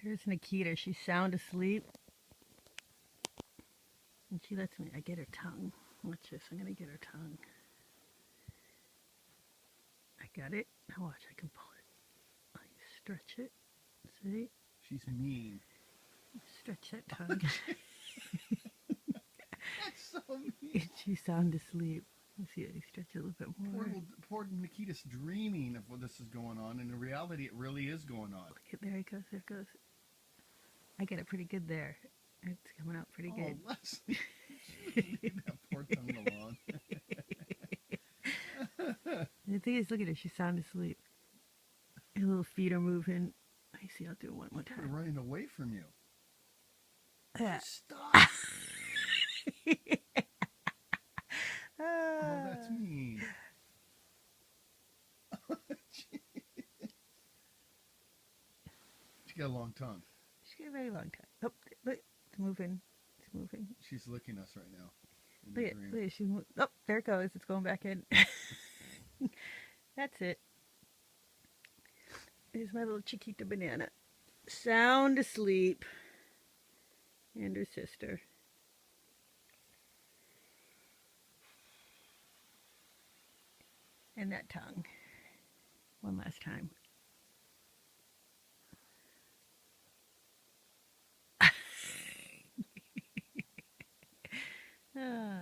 Here's Nikita. She's sound asleep. And she lets me, I get her tongue. Watch this, I'm going to get her tongue. I got it. Now watch, I can pull it. I stretch it. See? She's mean. Stretch that tongue. That's so mean. She's sound asleep. Let's see, I stretch it a little bit more. Poor Nikita's dreaming of what this is going on, and in reality, it really is going on. Look at, there it goes, there it goes. I get it pretty good there. It's coming out pretty good. Oh, Leslie. Leave that poor tongue alone. The thing is, look at her. She's sound asleep. Her little feet are moving. I see. I'll do it one more They're time. running away from you. Stop. Oh, that's mean. She got a long tongue. She's got a very long time. Oh, look, it's moving. It's moving. She's licking us right now. Look at, she's oh, there it goes. It's going back in. That's it. There's my little Chiquita banana. Sound asleep. And her sister. And that tongue. One last time. Ah.